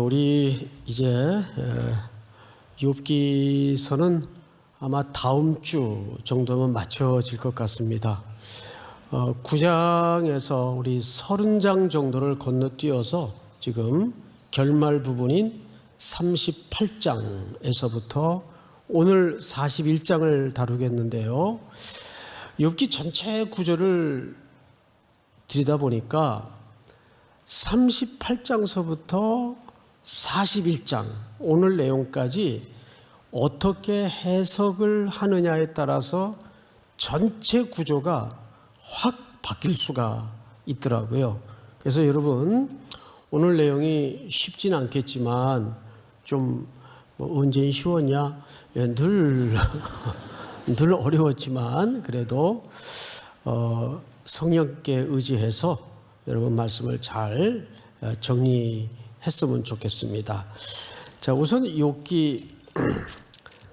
우리 이제 욥기서는 아마 다음 주 정도면 마쳐질 것 같습니다. 9장에서 우리 30장 정도를 건너뛰어서 지금 결말 부분인 38장에서부터 오늘 41장을 다루겠는데요. 욥기 전체 구절을 들여다보니까 38장서부터 41장 오늘 내용까지 어떻게 해석을 하느냐에 따라서 전체 구조가 확 바뀔 수가 있더라고요. 그래서 여러분 오늘 내용이 쉽진 않겠지만 좀 언제 쉬웠냐? 늘 어려웠지만 그래도 성령께 의지해서 여러분 말씀을 잘 정리했으면 좋겠습니다. 자, 우선 욥기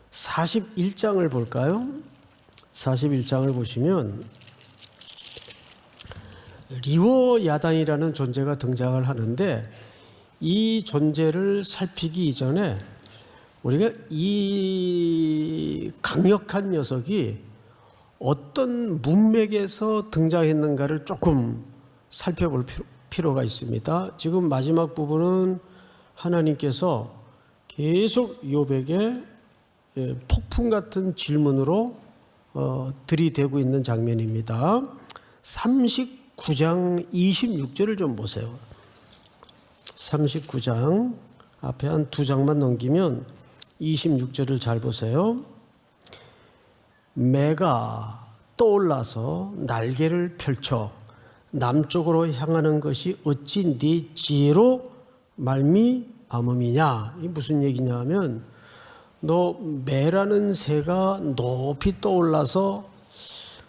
41장을 볼까요? 41장을 보시면 리워야단이라는 존재가 등장을 하는데 이 존재를 살피기 이전에 우리가 이 강력한 녀석이 어떤 문맥에서 등장했는가를 조금 살펴볼 필요가 있습니다. 지금 마지막 부분은 하나님께서 계속 욥에게 폭풍 같은 질문으로 들이대고 있는 장면입니다. 39장 26절을 좀 보세요. 39장 앞에 한 두 장만 넘기면 26절을 잘 보세요. 매가 떠올라서 날개를 펼쳐 남쪽으로 향하는 것이 어찌 네 지혜로 말미암음이냐. 이게 무슨 얘기냐면 너 매라는 새가 높이 떠올라서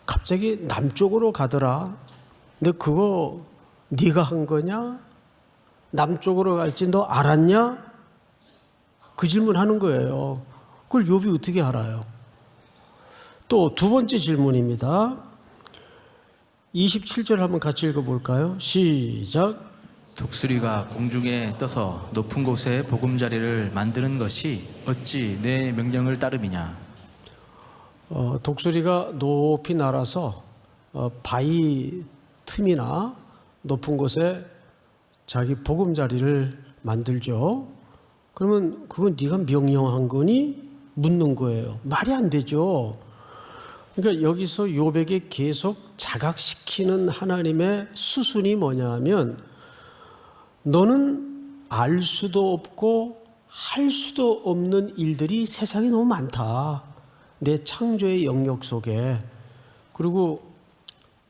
갑자기 남쪽으로 가더라. 근데 그거 네가 한 거냐? 남쪽으로 갈지 너 알았냐? 그 질문하는 거예요. 그걸 욥이 어떻게 알아요? 또 두 번째 질문입니다. 27절 한번 같이 읽어볼까요? 시작. 독수리가 공중에 떠서 높은 곳에 보금자리를 만드는 것이 어찌 내 명령을 따름이냐. 독수리가 높이 날아서 바위 틈이나 높은 곳에 자기 보금자리를 만들죠. 그러면 그건 네가 명령한 거니? 묻는 거예요. 말이 안 되죠. 그러니까 여기서 욥에게 계속 자각시키는 하나님의 수순이 뭐냐 하면 너는 알 수도 없고 할 수도 없는 일들이 세상에 너무 많다. 내 창조의 영역 속에. 그리고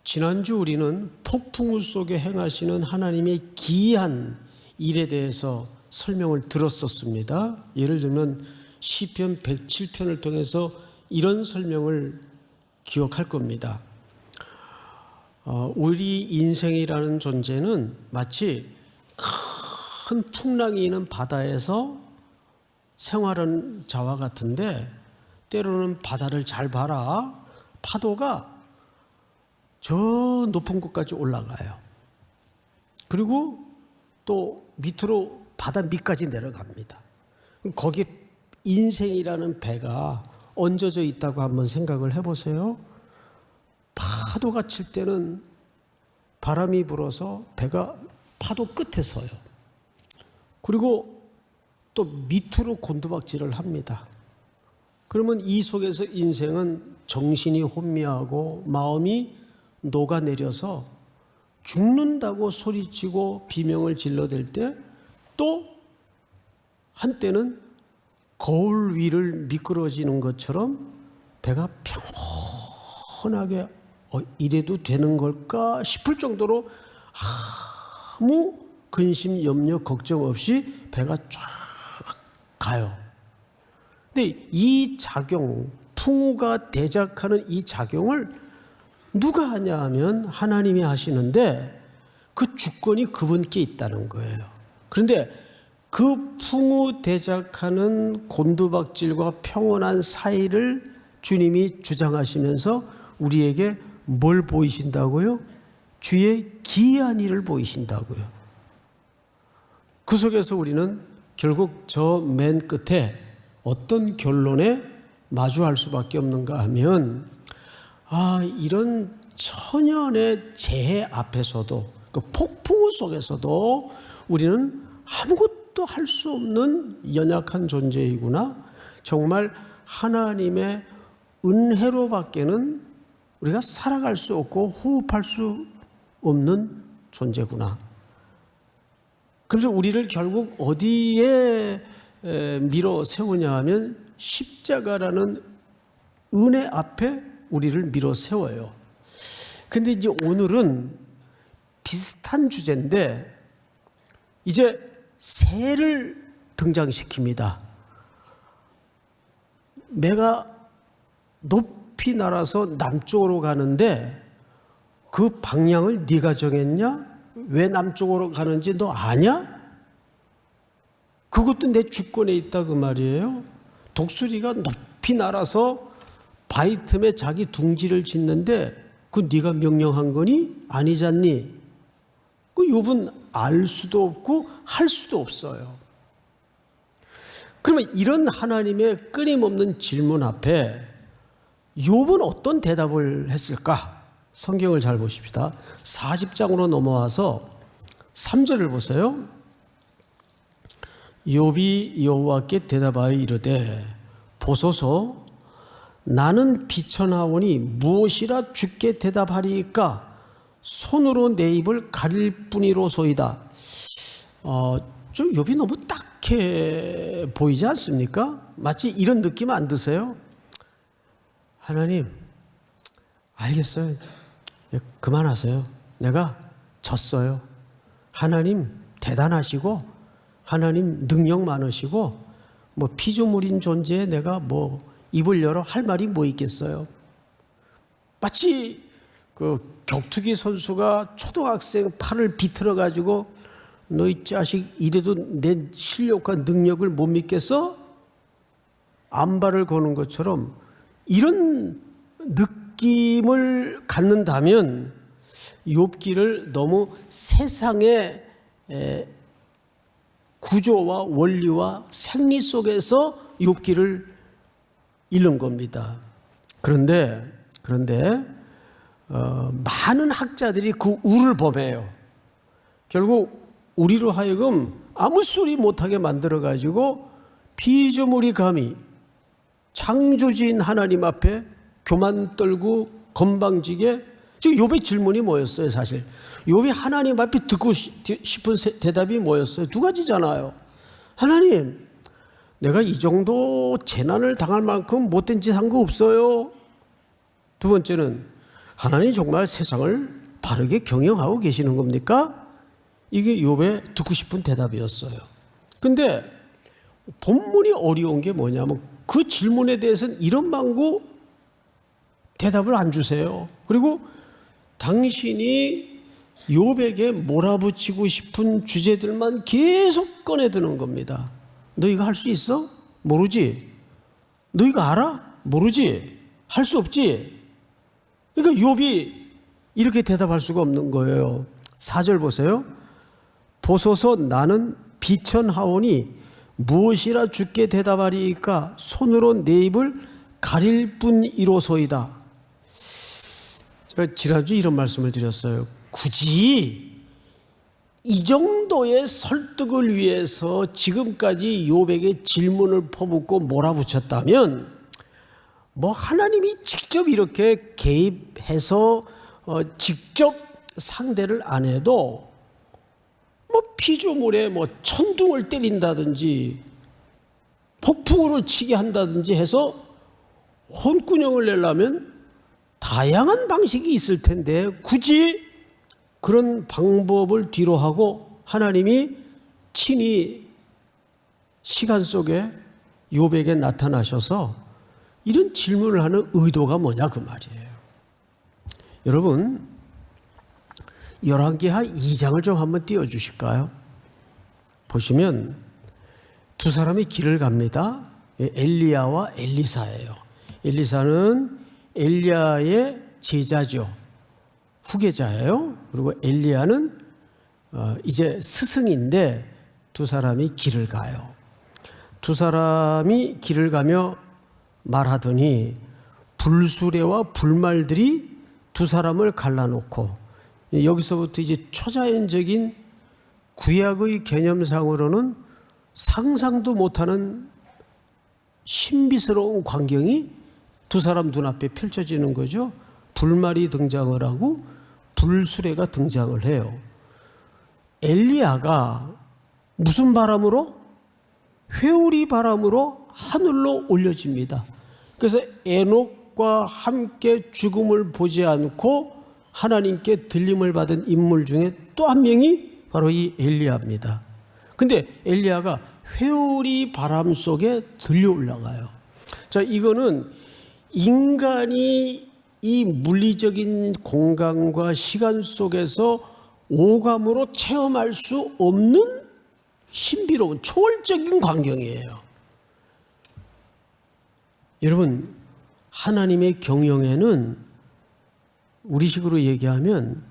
지난주 우리는 폭풍우 속에 행하시는 하나님의 기이한 일에 대해서 설명을 들었었습니다. 예를 들면 시편 107편을 통해서 이런 설명을 기억할 겁니다. 우리 인생이라는 존재는 마치 큰 풍랑이 있는 바다에서 생활하는 자와 같은데 때로는 바다를 잘 봐라. 파도가 저 높은 곳까지 올라가요. 그리고 또 밑으로 바다 밑까지 내려갑니다. 거기 인생이라는 배가 얹어져 있다고 한번 생각을 해보세요. 파도가 칠 때는 바람이 불어서 배가 파도 끝에 서요. 그리고 또 밑으로 곤두박질을 합니다. 그러면 이 속에서 인생은 정신이 혼미하고 마음이 녹아내려서 죽는다고 소리치고 비명을 질러댈 때 또 한때는 거울 위를 미끄러지는 것처럼 배가 평온하게 이래도 되는 걸까 싶을 정도로 아무 근심, 염려, 걱정 없이 배가 쫙 가요. 근데 이 작용, 풍우가 대작하는 이 작용을 누가 하냐 하면 하나님이 하시는데 그 주권이 그분께 있다는 거예요. 그런데 그 풍우 대작하는 곤두박질과 평온한 사이를 주님이 주장하시면서 우리에게 뭘 보이신다고요? 주의 기이한 일을 보이신다고요. 그 속에서 우리는 결국 저 맨 끝에 어떤 결론에 마주할 수밖에 없는가 하면 이런 천연의 재해 앞에서도 그 폭풍우 속에서도 우리는 아무것도 할 수 없는 연약한 존재이구나. 정말 하나님의 은혜로밖에는 우리가 살아갈 수 없고 호흡할 수 없는 존재구나. 그래서 우리를 결국 어디에 밀어 세우냐 하면 십자가라는 은혜 앞에 우리를 밀어 세워요. 근데 이제 오늘은 비슷한 주제인데 이제 새를 등장시킵니다. 내가 높이 날아서 남쪽으로 가는데 그 방향을 네가 정했냐? 왜 남쪽으로 가는지 너 아냐? 그것도 내 주권에 있다 그 말이에요. 독수리가 높이 날아서 바위 틈에 자기 둥지를 짓는데 그 네가 명령한 거니? 아니잖니? 그 욥은 알 수도 없고 할 수도 없어요. 그러면 이런 하나님의 끊임없는 질문 앞에 욥은 어떤 대답을 했을까? 성경을 잘 보십시다. 40장으로 넘어와서 3절을 보세요. 욥이 여호와께 대답하여 이르되 보소서 나는 비천하오니 무엇이라 주께 대답하리이까 손으로 내 입을 가릴 뿐이로소이다. 좀 욥이 너무 딱해 보이지 않습니까? 마치 이런 느낌 안 드세요? 하나님 알겠어요. 그만하세요. 내가 졌어요. 하나님 대단하시고 하나님 능력 많으시고 뭐 피조물인 존재에 내가 뭐 입을 열어 할 말이 뭐 있겠어요. 마치 그 격투기 선수가 초등학생 팔을 비틀어 가지고 너 이 자식 이래도 내 실력과 능력을 못 믿겠어? 안발을 거는 것처럼 이런 느낌을 갖는다면 욥기를 너무 세상의 구조와 원리와 생리 속에서 욥기를 읽는 겁니다. 그런데 많은 학자들이 그 우를 범해요. 결국 우리로 하여금 아무 소리 못하게 만들어가지고 피조물이 감히 창조주인 하나님 앞에 교만 떨고 건방지게 지금 욥의 질문이 뭐였어요? 사실 욥이 하나님 앞에 듣고 싶은 대답이 뭐였어요? 두 가지잖아요. 하나님 내가 이 정도 재난을 당할 만큼 못된 짓 한 거 없어요. 두 번째는 하나님 정말 세상을 바르게 경영하고 계시는 겁니까? 이게 욥의 듣고 싶은 대답이었어요. 근데 본문이 어려운 게 뭐냐면 그 질문에 대해서는 이런 방구 대답을 안 주세요. 그리고 당신이 욥에게 몰아붙이고 싶은 주제들만 계속 꺼내드는 겁니다. 너 이거 할 수 있어? 모르지. 너 이거 알아? 모르지. 할 수 없지. 그러니까 욥이 이렇게 대답할 수가 없는 거예요. 4절 보세요. 보소서 나는 비천하오니 무엇이라 주께 대답하리이까 손으로 내 입을 가릴 뿐이로소이다. 제가 지난주 이런 말씀을 드렸어요. 굳이 이 정도의 설득을 위해서 지금까지 욥에게 질문을 퍼붓고 몰아붙였다면 뭐 하나님이 직접 이렇게 개입해서 직접 상대를 안 해도 뭐 피조물에 뭐 천둥을 때린다든지 폭풍으로 치게 한다든지 해서 혼꾸녕을 내려면 다양한 방식이 있을 텐데 굳이 그런 방법을 뒤로하고 하나님이 친히 시간 속에 욥에게 나타나셔서 이런 질문을 하는 의도가 뭐냐 그 말이에요. 여러분 열왕기하 2장을 좀 한번 띄워주실까요? 보시면 두 사람이 길을 갑니다. 엘리야와 엘리사예요. 엘리사는 엘리야의 제자죠. 후계자예요. 그리고 엘리야는 이제 스승인데 두 사람이 길을 가요. 두 사람이 길을 가며 말하더니 불수레와 불말들이 두 사람을 갈라놓고, 여기서부터 이제 초자연적인 구약의 개념상으로는 상상도 못하는 신비스러운 광경이 두 사람 눈앞에 펼쳐지는 거죠. 불말이 등장을 하고 불수레가 등장을 해요. 엘리야가 무슨 바람으로? 회오리 바람으로 하늘로 올려집니다. 그래서 에녹과 함께 죽음을 보지 않고 하나님께 들림을 받은 인물 중에 또 한 명이 바로 이 엘리야입니다. 근데 엘리야가 회오리 바람 속에 들려 올라가요. 자, 이거는 인간이 이 물리적인 공간과 시간 속에서 오감으로 체험할 수 없는 신비로운 초월적인 광경이에요. 여러분, 하나님의 경영에는 우리식으로 얘기하면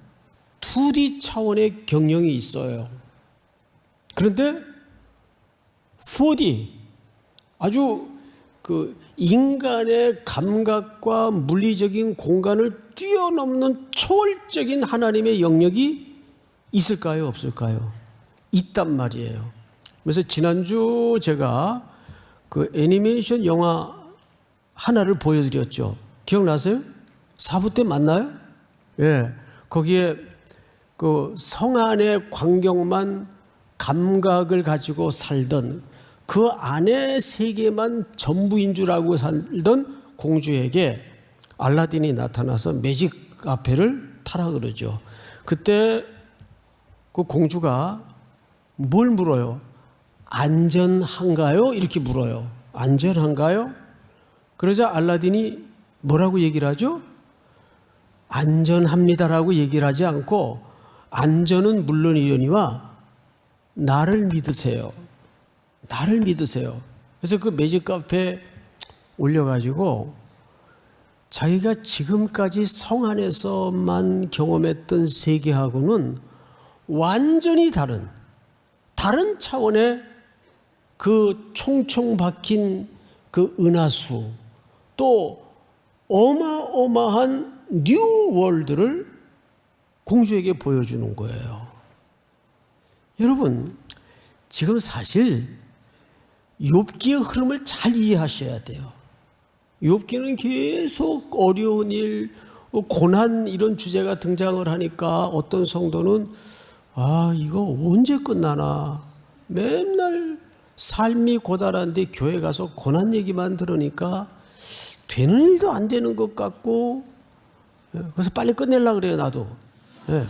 2D 차원의 경영이 있어요. 그런데 4D, 아주 그 인간의 감각과 물리적인 공간을 뛰어넘는 초월적인 하나님의 영역이 있을까요? 없을까요? 있단 말이에요. 그래서 지난주 제가 그 애니메이션 영화 하나를 보여드렸죠. 기억나세요? 4부 때 맞나요? 예. 거기에 그 성 안의 광경만 감각을 가지고 살던, 그 안의 세계만 전부인 줄 알고 살던 공주에게 알라딘이 나타나서 매직 카페를 타라 그러죠. 그때 그 공주가 뭘 물어요? 안전한가요? 이렇게 물어요. 안전한가요? 그러자 알라딘이 뭐라고 얘기를 하죠? 안전합니다라고 얘기를 하지 않고 안전은 물론이려니와 나를 믿으세요. 나를 믿으세요. 그래서 그 매직 카페에 올려가지고 자기가 지금까지 성 안에서만 경험했던 세계하고는 완전히 다른 차원의 그 총총 박힌 그 은하수, 또 어마어마한 뉴 월드를 공주에게 보여주는 거예요. 여러분, 지금 사실 욥기의 흐름을 잘 이해하셔야 돼요. 욥기는 계속 어려운 일, 고난 이런 주제가 등장을 하니까 어떤 성도는 이거 언제 끝나나, 맨날 삶이 고달한데 교회 가서 고난 얘기만 들으니까 되는 일도 안 되는 것 같고, 그래서 빨리 끝내려고 그래요, 나도. 예.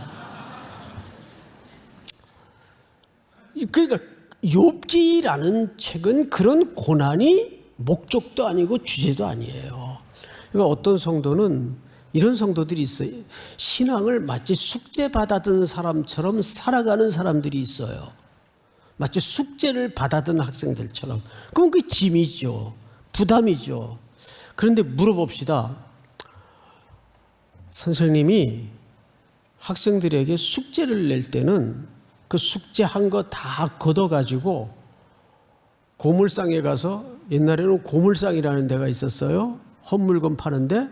그러니까 욥기라는 책은 그런 고난이 목적도 아니고 주제도 아니에요. 그러니까 어떤 성도는, 이런 성도들이 있어요. 신앙을 마치 숙제 받아든 사람처럼 살아가는 사람들이 있어요. 마치 숙제를 받아든 학생들처럼. 그럼 그게 짐이죠. 부담이죠. 그런데 물어봅시다. 선생님이 학생들에게 숙제를 낼 때는 그 숙제한 거 다 걷어가지고 고물상에 가서, 옛날에는 고물상이라는 데가 있었어요. 헛물건 파는데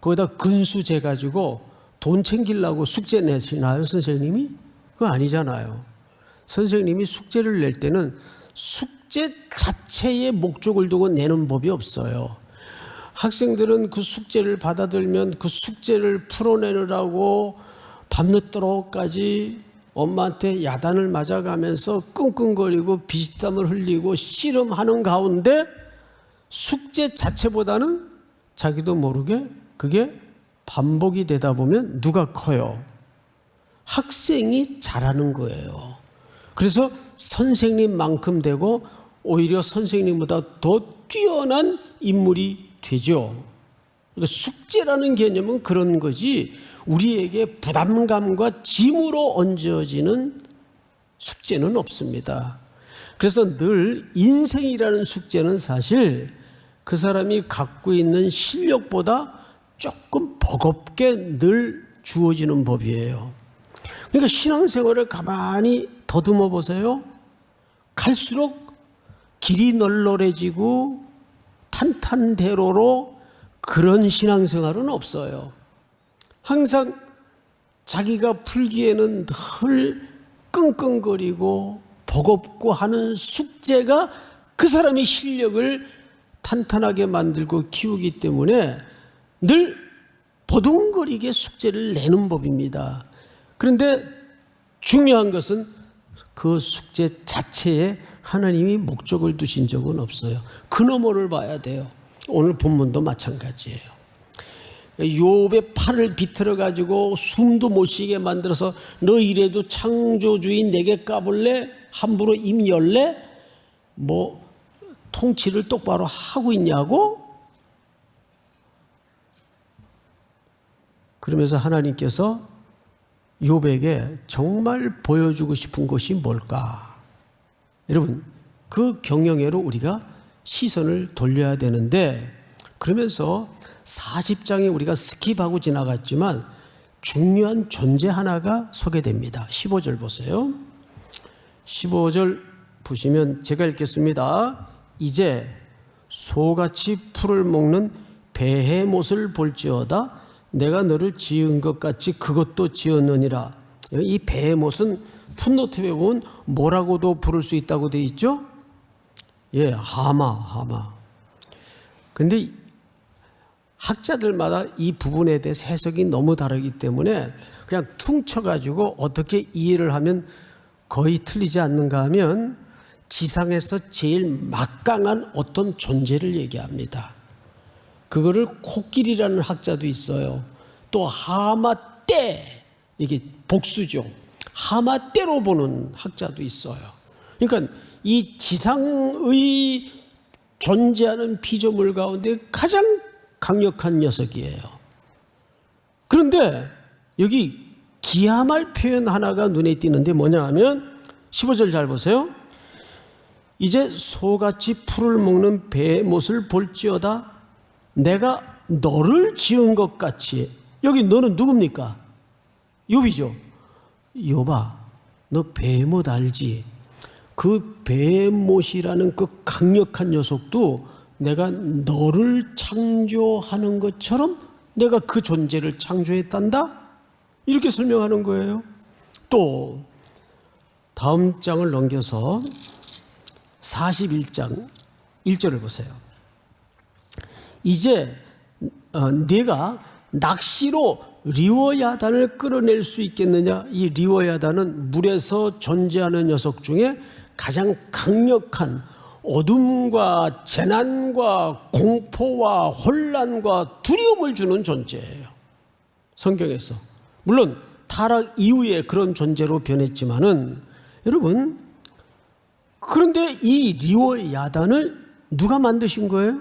거기다 근수 재가지고 돈 챙기려고 숙제 내시나요, 선생님이? 그거 아니잖아요. 선생님이 숙제를 낼 때는 숙제 자체의 목적을 두고 내는 법이 없어요. 학생들은 그 숙제를 받아들면 그 숙제를 풀어내느라고 밤늦도록까지 엄마한테 야단을 맞아가면서 끙끙거리고 비지땀을 흘리고 씨름하는 가운데 숙제 자체보다는 자기도 모르게 그게 반복이 되다 보면 누가 커요? 학생이 잘하는 거예요. 그래서 선생님만큼 되고 오히려 선생님보다 더 뛰어난 인물이 되죠. 그러니까 숙제라는 개념은 그런 거지, 우리에게 부담감과 짐으로 얹어지는 숙제는 없습니다. 그래서 늘 인생이라는 숙제는 사실 그 사람이 갖고 있는 실력보다 조금 버겁게 늘 주어지는 법이에요. 그러니까 신앙생활을 가만히 더듬어 보세요. 갈수록 길이 널널해지고 탄탄대로로 그런 신앙생활은 없어요. 항상 자기가 풀기에는 늘 끙끙거리고 버겁고 하는 숙제가 그 사람의 실력을 탄탄하게 만들고 키우기 때문에 늘 버둥거리게 숙제를 내는 법입니다. 그런데 중요한 것은 그 숙제 자체에 하나님이 목적을 두신 적은 없어요. 그 너머를 봐야 돼요. 오늘 본문도 마찬가지예요. 욥의 팔을 비틀어 가지고 숨도 못 쉬게 만들어서 너 이래도 창조주인 내게 까불래? 함부로 입 열래? 뭐 통치를 똑바로 하고 있냐고? 그러면서 하나님께서 욥에게 정말 보여주고 싶은 것이 뭘까? 여러분, 그 경영애로 우리가 시선을 돌려야 되는데, 그러면서 40장에 우리가 스킵하고 지나갔지만 중요한 존재 하나가 소개됩니다. 15절 보세요. 15절 보시면 제가 읽겠습니다. 이제 소같이 풀을 먹는 베헤못을 볼지어다 내가 너를 지은 것 같이 그것도 지었느니라. 이 베헤못은 풋노트에 보면 뭐라고도 부를 수 있다고 되어 있죠? 예, 하마. 근데 학자들마다 이 부분에 대해서 해석이 너무 다르기 때문에 그냥 퉁쳐가지고 어떻게 이해를 하면 거의 틀리지 않는가 하면 지상에서 제일 막강한 어떤 존재를 얘기합니다. 그거를 코끼리라는 학자도 있어요. 또 하마떼, 이게 복수죠. 하마떼로 보는 학자도 있어요. 그러니까 이 지상의 존재하는 피조물 가운데 가장 강력한 녀석이에요. 그런데 여기 기하말 표현 하나가 눈에 띄는데 뭐냐 하면 15절 잘 보세요. 이제 소같이 풀을 먹는 베못을 볼지어다 내가 너를 지은 것 같이. 여기 너는 누굽니까? 욥이죠. 욥아, 너 베못 알지? 그 베못이라는 그 강력한 녀석도 내가 너를 창조하는 것처럼 내가 그 존재를 창조했단다? 이렇게 설명하는 거예요. 또 다음 장을 넘겨서 41장 1절을 보세요. 이제 네가 낚시로 리워야단을 끌어낼 수 있겠느냐? 이 리워야단은 물에서 존재하는 녀석 중에 가장 강력한 어둠과 재난과 공포와 혼란과 두려움을 주는 존재예요. 성경에서. 물론 타락 이후에 그런 존재로 변했지만은 여러분, 그런데 이 리워야단을 누가 만드신 거예요?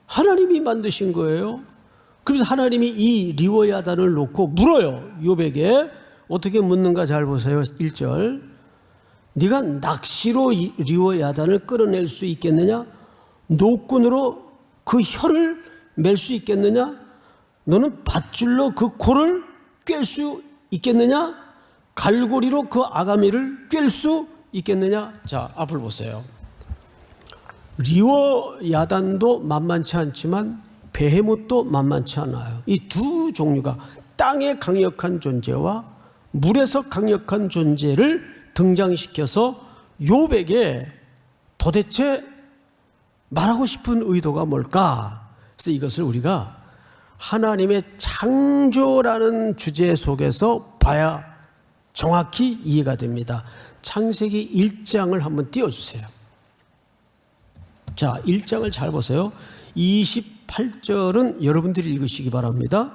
하나님이 만드신 거예요. 그래서 하나님이 이 리워야단을 놓고 물어요. 욥에게. 어떻게 묻는가 잘 보세요. 1절. 네가 낚시로 리워야단을 끌어낼 수 있겠느냐? 노끈으로 그 혀를 맬 수 있겠느냐? 너는 밧줄로 그 코를 꿰 수 있겠느냐? 갈고리로 그 아가미를 꿰 수 있겠느냐? 자, 앞을 보세요. 리워야단도 만만치 않지만 베헤못도 만만치 않아요. 이 두 종류가 땅의 강력한 존재와 물에서 강력한 존재를 등장시켜서 욥에게 도대체 말하고 싶은 의도가 뭘까? 그래서 이것을 우리가 하나님의 창조라는 주제 속에서 봐야 정확히 이해가 됩니다. 창세기 1장을 한번 띄워주세요. 자, 1장을 잘 보세요. 28절은 여러분들이 읽으시기 바랍니다.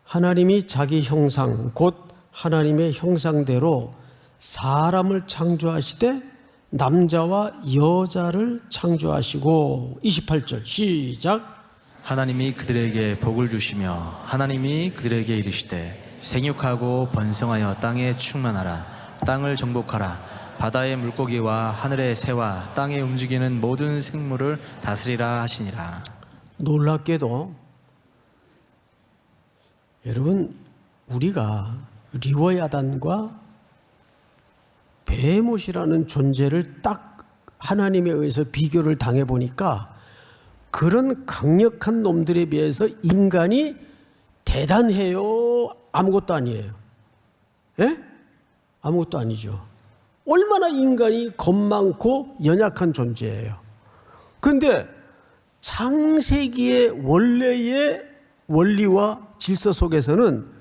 하나님이 자기 형상 곧 하나님의 형상대로 사람을 창조하시되 남자와 여자를 창조하시고 28절 시작. 하나님이 그들에게 복을 주시며 하나님이 그들에게 이르시되 생육하고 번성하여 땅에 충만하라. 땅을 정복하라. 바다의 물고기와 하늘의 새와 땅에 움직이는 모든 생물을 다스리라 하시니라. 놀랍게도 여러분, 우리가 리워야단과 베헤못이라는 존재를 딱 하나님에 의해서 비교를 당해보니까 그런 강력한 놈들에 비해서 인간이 대단해요? 아무것도 아니에요? 예? 아무것도 아니죠. 얼마나 인간이 겁많고 연약한 존재예요. 그런데 창세기의 원래의 원리와 질서 속에서는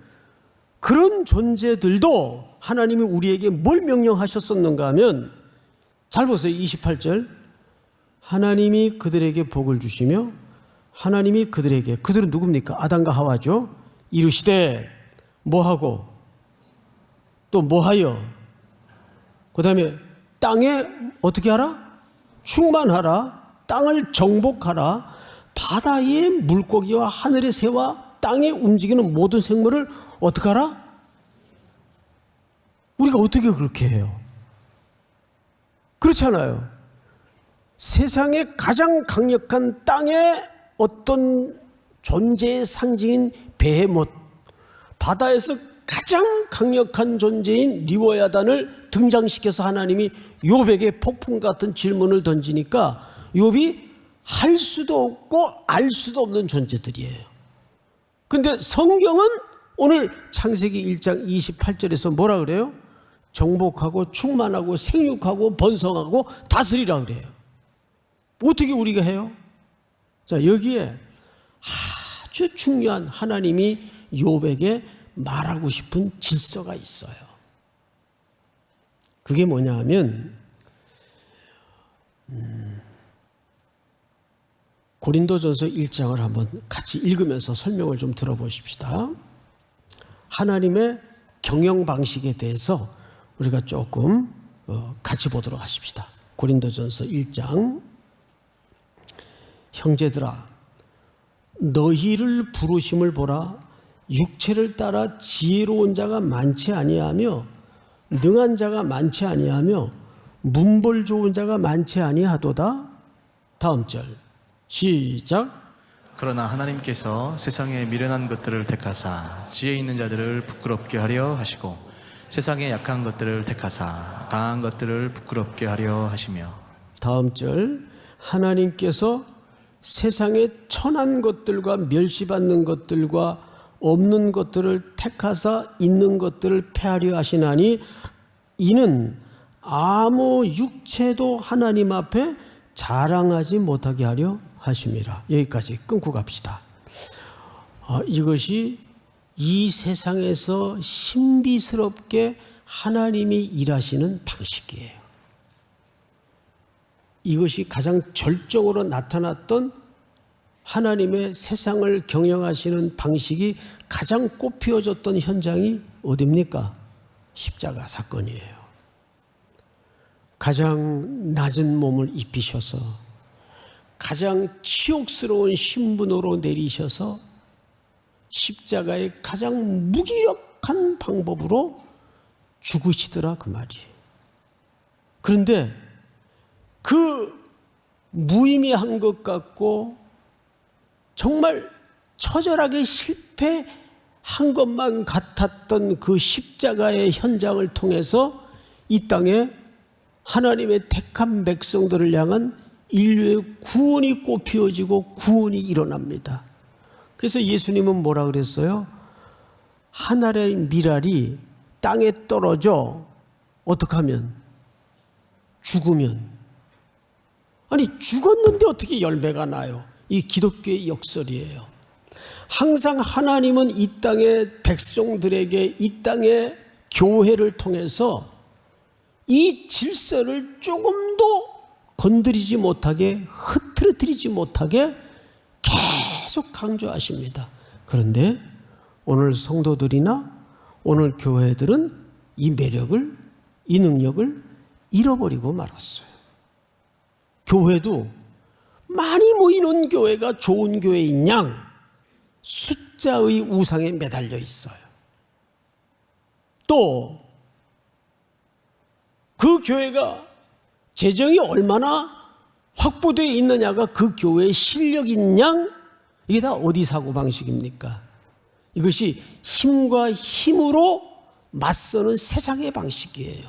그런 존재들도 하나님이 우리에게 뭘 명령하셨었는가 하면, 잘 보세요. 28절. 하나님이 그들에게 복을 주시며 하나님이 그들에게, 그들은 누굽니까? 아담과 하와죠. 이르시되 뭐하고 또 뭐하여, 그 다음에 땅에 어떻게 하라? 충만하라. 땅을 정복하라. 바다의 물고기와 하늘의 새와 땅에 움직이는 모든 생물을 어떻게 하라? 우리가 어떻게 그렇게 해요? 그렇잖아요. 세상에 가장 강력한 땅의 어떤 존재의 상징인 베헤못, 바다에서 가장 강력한 존재인 리워야단을 등장시켜서 하나님이 욥에게 폭풍 같은 질문을 던지니까 욥이 할 수도 없고 알 수도 없는 존재들이에요. 근데 성경은 오늘 창세기 1장 28절에서 뭐라 그래요? 정복하고 충만하고 생육하고 번성하고 다스리라 그래요. 어떻게 우리가 해요? 자, 여기에 아주 중요한 하나님이 욥에게 말하고 싶은 질서가 있어요. 그게 뭐냐 하면 고린도전서 1장을 한번 같이 읽으면서 설명을 좀 들어보십시다. 하나님의 경영 방식에 대해서 우리가 조금 같이 보도록 하십시다. 고린도전서 1장. 형제들아, 너희를 부르심을 보라. 육체를 따라 지혜로운 자가 많지 아니하며 능한 자가 많지 아니하며 문벌 좋은 자가 많지 아니하도다. 다음 절 시작. 그러나 하나님께서 세상에 미련한 것들을 택하사 지혜 있는 자들을 부끄럽게 하려 하시고 세상에 약한 것들을 택하사 강한 것들을 부끄럽게 하려 하시며. 다음 절. 하나님께서 세상에 천한 것들과 멸시받는 것들과 없는 것들을 택하사 있는 것들을 패하려 하시나니 이는 아무 육체도 하나님 앞에 자랑하지 못하게 하려 하심이라. 여기까지 끊고 갑시다. 이것이 이 세상에서 신비스럽게 하나님이 일하시는 방식이에요. 이것이 가장 절정으로 나타났던 하나님의 세상을 경영하시는 방식이 가장 꽃피워졌던 현장이 어디입니까? 십자가 사건이에요. 가장 낮은 몸을 입히셔서 가장 치욕스러운 신분으로 내리셔서 십자가의 가장 무기력한 방법으로 죽으시더라 그 말이에요. 그런데 그 무의미한 것 같고 정말 처절하게 실패한 것만 같았던 그 십자가의 현장을 통해서 이 땅에 하나님의 택한 백성들을 향한 인류의 구원이 꽃피워지고 구원이 일어납니다. 그래서 예수님은 뭐라 그랬어요? 하늘의 미랄이 땅에 떨어져 어떻게 하면? 죽으면. 아니 죽었는데 어떻게 열매가 나요? 이 기독교의 역설이에요. 항상 하나님은 이 땅의 백성들에게 이 땅의 교회를 통해서 이 질서를 조금도 건드리지 못하게 흐트러뜨리지 못하게 계속 강조하십니다. 그런데 오늘 성도들이나 오늘 교회들은 이 매력을, 이 능력을 잃어버리고 말았어요. 교회도 많이 모이는 교회가 좋은 교회인 양 숫자의 우상에 매달려 있어요. 또 그 교회가 재정이 얼마나 확보되어 있느냐가 그 교회의 실력인 양, 이게 다 어디 사고방식입니까? 이것이 힘과 힘으로 맞서는 세상의 방식이에요.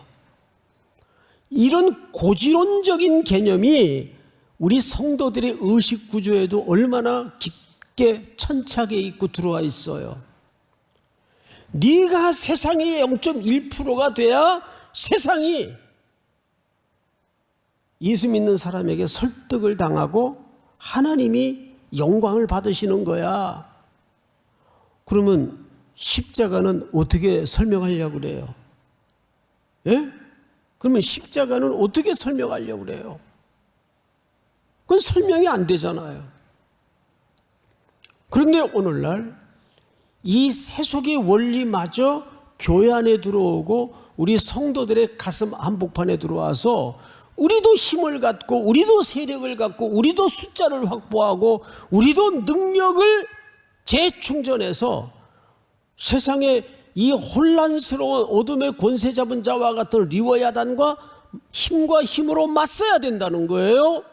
이런 고지론적인 개념이 우리 성도들의 의식 구조에도 얼마나 깊게 천착해 있고 들어와 있어요. 네가 세상의 0.1%가 돼야 세상이 예수 믿는 사람에게 설득을 당하고 하나님이 영광을 받으시는 거야. 그러면 십자가는 어떻게 설명하려고 그래요? 예? 그러면 십자가는 어떻게 설명하려고 그래요? 그건 설명이 안 되잖아요. 그런데 오늘날 이 세속의 원리마저 교회 안에 들어오고 우리 성도들의 가슴 한복판에 들어와서 우리도 힘을 갖고 우리도 세력을 갖고 우리도 숫자를 확보하고 우리도 능력을 재충전해서 세상에 이 혼란스러운 어둠의 권세 잡은 자와 같은 리워야단과 힘과 힘으로 맞서야 된다는 거예요.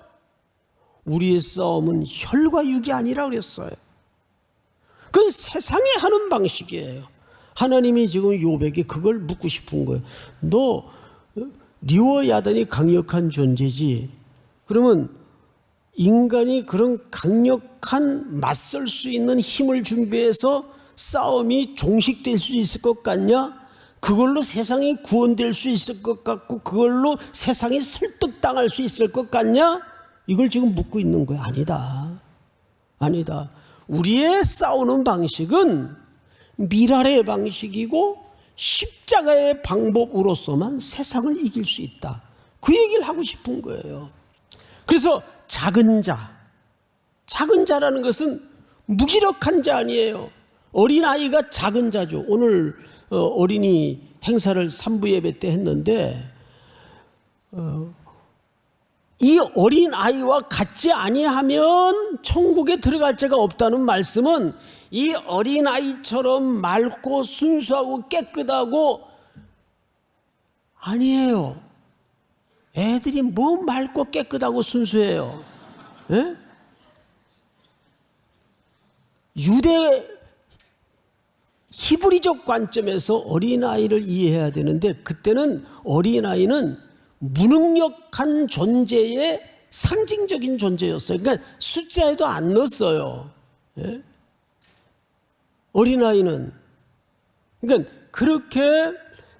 우리의 싸움은 혈과 육이 아니라 그랬어요. 그건 세상이 하는 방식이에요. 하나님이 지금 욥에게 그걸 묻고 싶은 거예요. 너 리워야단이 강력한 존재지. 그러면 인간이 그런 강력한 맞설 수 있는 힘을 준비해서 싸움이 종식될 수 있을 것 같냐? 그걸로 세상이 구원될 수 있을 것 같고 그걸로 세상이 설득당할 수 있을 것 같냐? 이걸 지금 묻고 있는 거야. 아니다. 아니다. 우리의 싸우는 방식은 미랄의 방식이고 십자가의 방법으로서만 세상을 이길 수 있다. 그 얘기를 하고 싶은 거예요. 그래서 작은 자라는 것은 무기력한 자 아니에요. 어린아이가 작은 자죠. 오늘 어린이 행사를 3부 예배 때 했는데 이 어린아이와 같지 아니하면 천국에 들어갈 자가 없다는 말씀은 이 어린아이처럼 맑고 순수하고 깨끗하고 아니에요. 애들이 뭐 맑고 깨끗하고 순수해요. 예? 유대 히브리적 관점에서 어린아이를 이해해야 되는데 그때는 어린아이는 무능력한 존재의 상징적인 존재였어요. 그러니까 숫자에도 안 넣었어요. 예? 어린아이는 그러니까 그렇게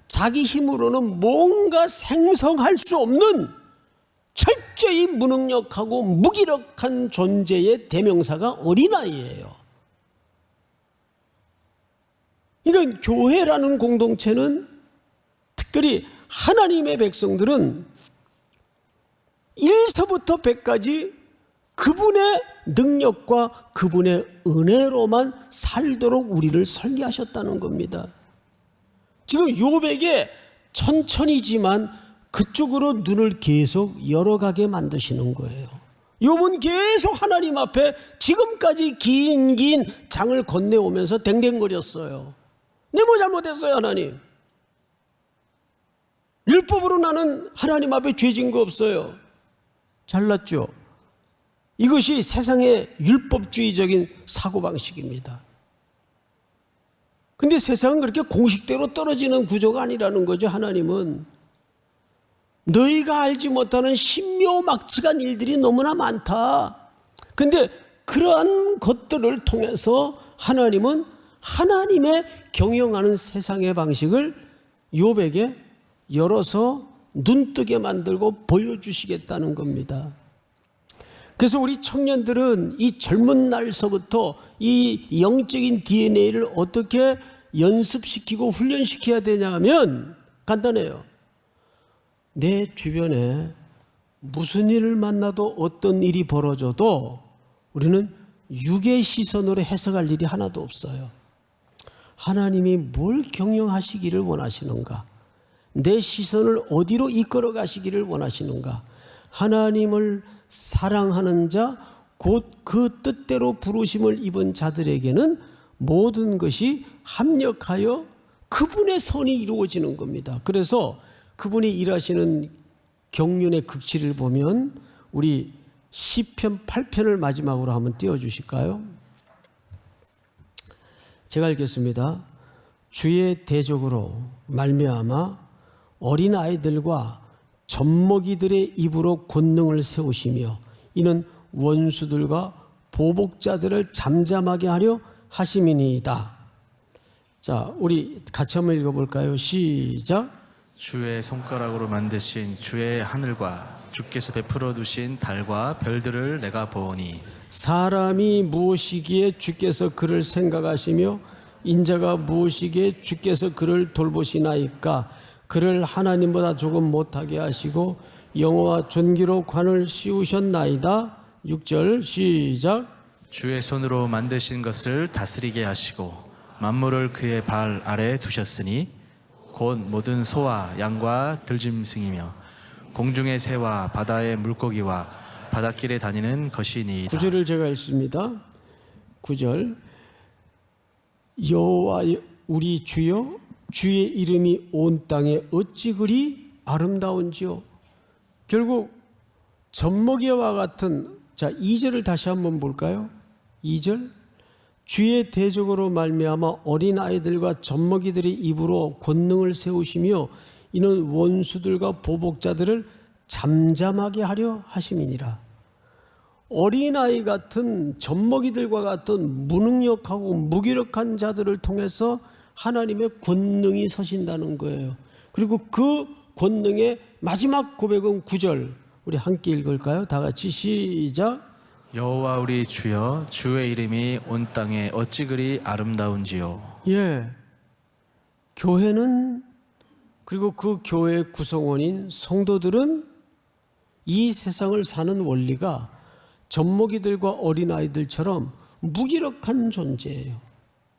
자기 힘으로는 뭔가 생성할 수 없는 철저히 무능력하고 무기력한 존재의 대명사가 어린아이예요. 그러니까 교회라는 공동체는 특별히 하나님의 백성들은 1서부터 100까지 그분의 능력과 그분의 은혜로만 살도록 우리를 설계하셨다는 겁니다. 지금 욥에게 천천히지만 그쪽으로 눈을 계속 열어가게 만드시는 거예요. 욥은 계속 하나님 앞에 지금까지 긴 장을 건네오면서 댕댕거렸어요. 내 뭐 잘못했어요 하나님? 율법으로 나는 하나님 앞에 죄진 거 없어요. 잘났죠? 이것이 세상의 율법주의적인 사고방식입니다. 근데 세상은 그렇게 공식대로 떨어지는 구조가 아니라는 거죠. 하나님은 너희가 알지 못하는 신묘막측한 일들이 너무나 많다. 근데 그러한 것들을 통해서 하나님은 하나님의 경영하는 세상의 방식을 욥에게 열어서 눈뜨게 만들고 보여주시겠다는 겁니다. 그래서 우리 청년들은 이 젊은 날서부터 이 영적인 DNA를 어떻게 연습시키고 훈련시켜야 되냐 하면 간단해요. 내 주변에 무슨 일을 만나도 어떤 일이 벌어져도 우리는 육의 시선으로 해석할 일이 하나도 없어요. 하나님이 뭘 경영하시기를 원하시는가? 내 시선을 어디로 이끌어 가시기를 원하시는가? 하나님을 사랑하는 자, 곧 그 뜻대로 부르심을 입은 자들에게는 모든 것이 합력하여 그분의 선이 이루어지는 겁니다. 그래서 그분이 일하시는 경륜의 극치를 보면 우리 시편 8편을 마지막으로 한번 띄워주실까요? 제가 읽겠습니다. 주의 대적으로 말미암아 어린아이들과 젖먹이들의 입으로 권능을 세우시며 이는 원수들과 보복자들을 잠잠하게 하려 하심이니이다. 자, 우리 같이 한번 읽어볼까요? 시작. 주의 손가락으로 만드신 주의 하늘과 주께서 베풀어 두신 달과 별들을 내가 보오니 사람이 무엇이기에 주께서 그를 생각하시며 인자가 무엇이기에 주께서 그를 돌보시나이까. 그를 하나님보다 조금 못하게 하시고 영어와 존귀로 관을 씌우셨나이다. 6절 시작. 주의 손으로 만드신 것을 다스리게 하시고 만물을 그의 발 아래 두셨으니 곧 모든 소와 양과 들짐승이며 공중의 새와 바다의 물고기와 바닷길에 다니는 것이니이다. 9절을 제가 읽습니다. 9절. 여호와 우리 주여 주의 이름이 온 땅에 어찌 그리 아름다운지요. 결국 젖먹이와 같은, 자 2절을 다시 한번 볼까요? 2절. 주의 대적으로 말미암아 어린아이들과 젖먹이들의 입으로 권능을 세우시며 이는 원수들과 보복자들을 잠잠하게 하려 하심이니라. 어린아이 같은 젖먹이들과 같은 무능력하고 무기력한 자들을 통해서 하나님의 권능이 서신다는 거예요. 그리고 그 권능의 마지막 고백은 9절. 우리 함께 읽을까요? 다 같이 시작. 여호와 우리 주여 주의 이름이 온 땅에 어찌 그리 아름다운지요. 예, 교회는, 그리고 그 교회의 구성원인 성도들은 이 세상을 사는 원리가 젖먹이들과 어린아이들처럼 무기력한 존재예요.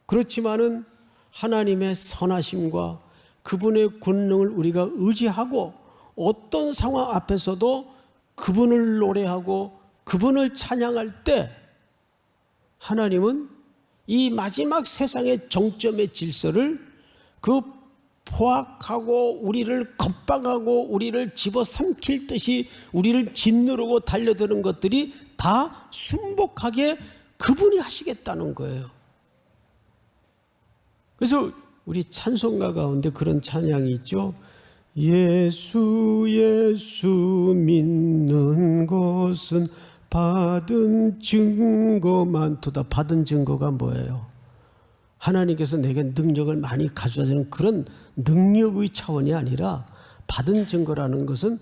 그렇지만은 하나님의 선하심과 그분의 권능을 우리가 의지하고 어떤 상황 앞에서도 그분을 노래하고 그분을 찬양할 때 하나님은 이 마지막 세상의 정점의 질서를 그 포악하고 우리를 겁박하고 우리를 집어삼킬 듯이 우리를 짓누르고 달려드는 것들이 다 순복하게 그분이 하시겠다는 거예요. 그래서 우리 찬송가 가운데 그런 찬양이 있죠. 예수 예수 믿는 것은 받은 증거 많도다. 받은 증거가 뭐예요? 하나님께서 내게 능력을 많이 가져다주는 그런 능력의 차원이 아니라 받은 증거라는 것은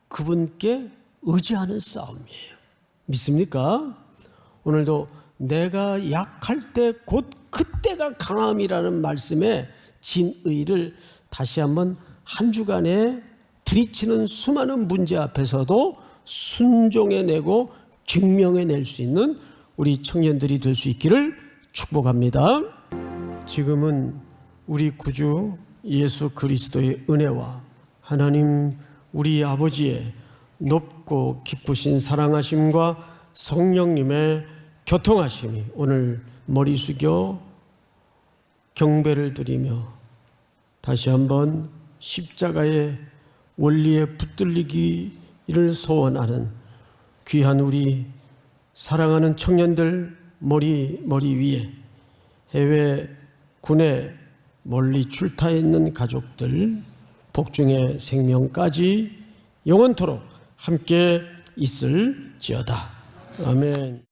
그분께 의지하는 싸움이에요. 믿습니까? 오늘도 내가 약할 때 곧 그때가 강함이라는 말씀에 진의를 다시 한번 한 주간에 부딪히는 수많은 문제 앞에서도 순종해내고 증명해낼 수 있는 우리 청년들이 될 수 있기를 축복합니다. 지금은 우리 구주 예수 그리스도의 은혜와 하나님 우리 아버지의 높고 깊으신 사랑하심과 성령님의 교통하심이 오늘 머리 숙여 경배를 드리며 다시 한번 십자가의 원리에 붙들리기를 소원하는 귀한 우리 사랑하는 청년들 머리 위에 해외 군에 멀리 출타해 있는 가족들 복중의 생명까지 영원토록 함께 있을지어다. 아멘.